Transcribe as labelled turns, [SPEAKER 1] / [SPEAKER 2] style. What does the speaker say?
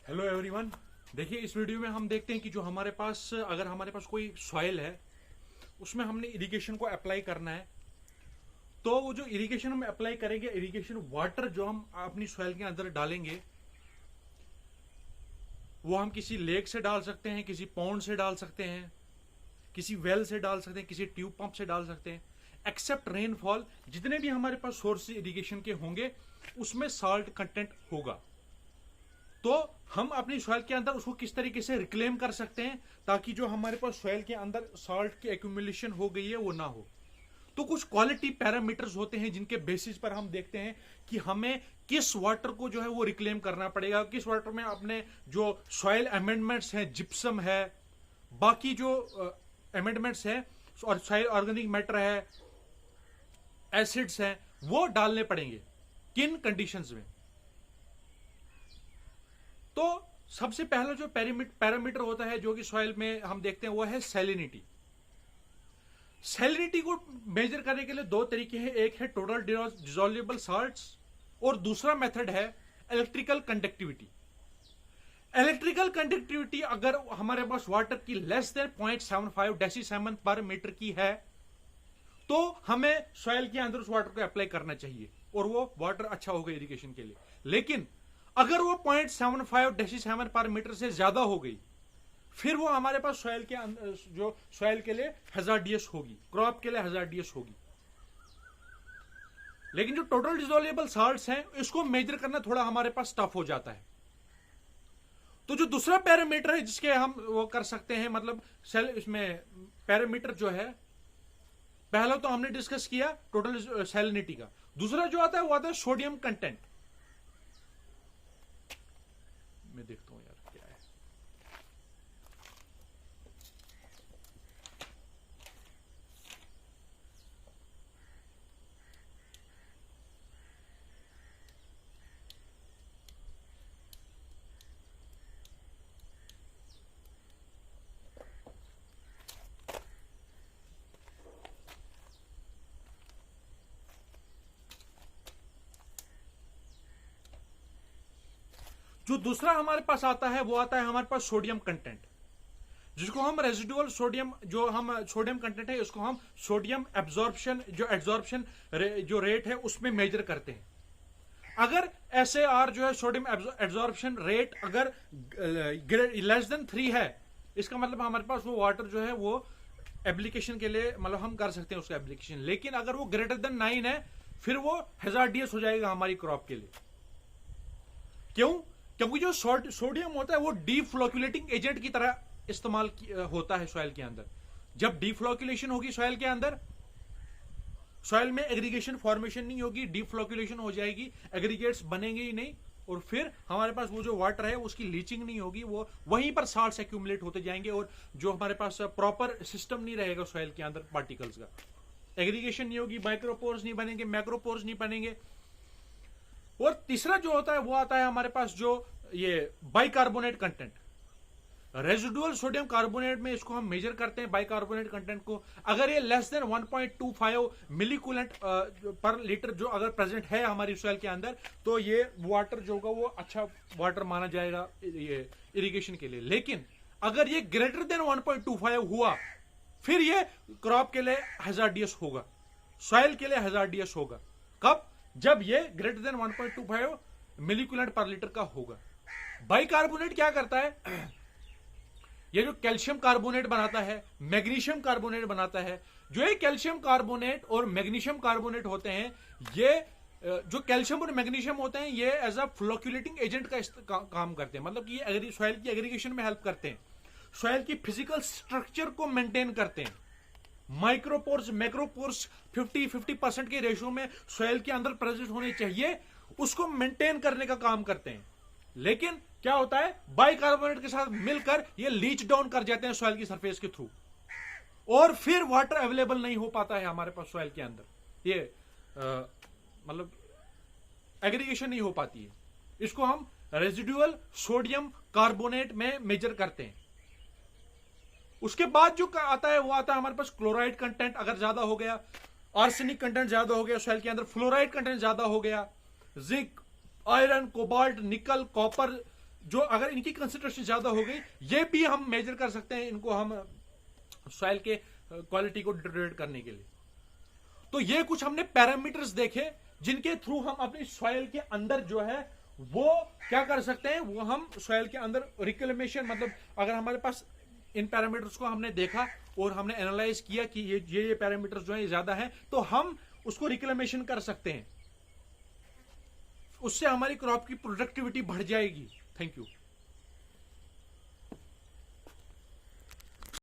[SPEAKER 1] Hello everyone. देखिए, इस video में हम देखते हैं कि जो हमारे पास अगर हमारे पास कोई सॉइल है उसमें हमने इरिगेशन को अप्लाई करना है, तो वो जो इरिगेशन हम अप्लाई करेंगे, इरिगेशन वाटर जो हम अपनी सॉइल के अंदर डालेंगे वो हम किसी लेक से डाल सकते हैं, किसी पॉन्ड से डाल सकते हैं, किसी वेल से डाल सकते हैं, किसी ट्यूब पंप से डाल सकते हैं। एक्सेप्ट रेनफॉल, जितने भी हमारे पास सोर्स इरिगेशन के होंगे उसमें साल्ट कंटेंट होगा। तो हम अपनी सॉइल के अंदर उसको किस तरीके से रिक्लेम कर सकते हैं ताकि जो हमारे पास सॉइल के अंदर साल्ट की एक्यूमुलेशन हो गई है वो ना हो। तो कुछ क्वालिटी पैरामीटर्स होते हैं जिनके बेसिस पर हम देखते हैं कि हमें किस वाटर को जो है वो रिक्लेम करना पड़ेगा, किस वाटर में अपने जो सॉइल अमेंडमेंट्स हैं, जिप्सम है, बाकी जो अमेंडमेंट्स है और सॉइल ऑर्गेनिक मैटर है, एसिड्स हैं, वो डालने पड़ेंगे किन कंडीशंस में। तो सबसे पहला जो पैरामीटर होता है जो कि सॉइल में हम देखते हैं वो है सैलिनिटी। सैलिनिटी को मेजर करने के लिए दो तरीके हैं, एक है टोटल डिसॉल्वेबल साल्ट्स और दूसरा मेथड है इलेक्ट्रिकल कंडक्टिविटी। इलेक्ट्रिकल कंडक्टिविटी अगर हमारे पास वाटर की लेस देन 0.75 डेसीसेमन पर मीटर की है तो हमें सॉइल के अंदर उस वाटर को अप्लाई करना चाहिए और वो वाटर अच्छा होगा इरिगेशन के लिए। लेकिन अगर वो 0.75 डेसीसेमन पर मीटर से ज्यादा हो गई फिर वो हमारे पास सॉइल के अंदर जो सॉइल के लिए हैजार्डियस होगी, क्रॉप के लिए हैजार्डियस होगी। लेकिन जो टोटल डिसॉल्वेबल साल्ट्स हैं इसको मेजर करना थोड़ा हमारे पास टफ हो जाता है। तो जो दूसरा पैरामीटर है जिसके हम वो कर सकते हैं, मतलब सेल इसमें पैरामीटर जो है, पहला तो हमने डिस्कस किया टोटल सैलिनिटी का, दूसरा जो आता है वो आता है सोडियम कंटेंट। मैं देखता हूं यार क्या है। जो दूसरा हमारे पास आता है वो आता है हमारे पास सोडियम कंटेंट, जिसको हम रेजिडुअल सोडियम, जो हम सोडियम कंटेंट है उसको हम सोडियम एब्जॉर्प्शन जो रेट है उसमें मेजर करते हैं। अगर SAR जो है सोडियम एब्जॉर्प्शन रेट अगर लेस देन 3 है, इसका मतलब हमारे पास वो वाटर जो है वो एप्लीकेशन के लिए, मतलब हम कर सकते हैं उसका एप्लीकेशन। लेकिन अगर वो ग्रेटर देन 9 है फिर वो हैजार्डियस हो जाएगा हमारी क्रॉप के लिए। क्यों? क्योंकि जो सोडियम होता है वो डीफ्लोक्यूलेटिंग एजेंट की तरह इस्तेमाल होता है सॉइल के अंदर। जब डीफ्लोक्यूलेशन होगी सॉइल के अंदर, सॉइल में एग्रीगेशन फॉर्मेशन नहीं होगी, डीफ्लोक्यूलेशन हो जाएगी, एग्रीगेट्स बनेंगे ही नहीं, और फिर हमारे पास वो जो वाटर है उसकी लीचिंग नहीं होगी, वो वहीं पर साल्ट्स एक्यूमुलेट होते जाएंगे और जो हमारे पास प्रॉपर सिस्टम नहीं रहेगा सॉइल के अंदर पार्टिकल्स का, एग्रीगेशन नहीं होगी, माइक्रोपोर्स नहीं बनेंगे, मैक्रोपोर्स नहीं बनेंगे। और तीसरा जो होता है वो आता है हमारे पास जो ये bicarbonate content, residual sodium carbonate में इसको हम मेजर करते हैं बाइकार्बोनेट कंटेंट को। अगर ये लेस देन 1.25 मिलीकूलेंट पर लीटर जो अगर प्रेजेंट है हमारी सॉइल के अंदर तो ये वाटर जो होगा वो अच्छा वाटर माना जाएगा ये इरिगेशन के लिए। लेकिन अगर ये ग्रेटर देन 1.25 हुआ फिर ये क्रॉप के लिए हैजार्डियस होगा, सॉइल के लिए हैजार्डियस होगा। कब? जब ये ग्रेटर देन 1.25 मिलीकूलेंट पर लीटर का होगा। बाइकार्बोनेट क्या करता है? ये जो कैल्शियम कार्बोनेट बनाता है, मैग्नीशियम कार्बोनेट बनाता है। जो ये कैल्शियम कार्बोनेट और मैग्नीशियम कार्बोनेट होते हैं, ये जो कैल्शियम और मैग्नीशियम होते हैं ये एज अ फ्लोक्यूलेटिंग एजेंट का काम करते हैं, मतलब कि ये सॉइल की एग्रीगेशन में हेल्प करते हैं, सॉइल की फिजिकल स्ट्रक्चर को मेंटेन करते हैं। माइक्रोपोर्स, मैक्रोपोर्स 50-50% के रेशियो में सॉइल के अंदर प्रेजेंट होने चाहिए, उसको मेंटेन करने का काम करते हैं। लेकिन क्या होता है, बाइकार्बोनेट के साथ मिलकर ये लीच डाउन कर जाते हैं सॉइल की सरफेस के थ्रू और फिर वाटर अवेलेबल नहीं हो पाता है हमारे पास सॉइल के अंदर, ये मतलब एग्रीगेशन नहीं हो पाती है। इसको हम रेजिडुअल सोडियम कार्बोनेट में मेजर करते हैं। उसके बाद जो आता है वो आता है हमारे पास क्लोराइड कंटेंट अगर ज्यादा हो गया, आर्सेनिक कंटेंट ज्यादा हो गया सॉइल के अंदर, फ्लोराइड कंटेंट ज्यादा हो गया, जिंक, आयरन, कोबाल्ट, निकल, कॉपर जो अगर इनकी कंसंट्रेशन ज्यादा हो गई, ये भी हम मेजर कर सकते हैं इनको, हम सॉइल के क्वालिटी को डिटोरेट करने के लिए। तो ये कुछ हमने पैरामीटर्स देखे जिनके थ्रू हम अपनी सॉइल के अंदर जो है वो क्या कर सकते हैं, वो हम सॉइल के अंदर रिक्लेमेशन, मतलब अगर हमारे पास इन पैरामीटर्स को हमने देखा और हमने एनालाइज किया कि ये पैरामीटर्स जो है ज्यादा है, तो हम उसको रिक्लेमेशन कर सकते हैं, उससे हमारी क्रॉप की प्रोडक्टिविटी बढ़ जाएगी। Thank you.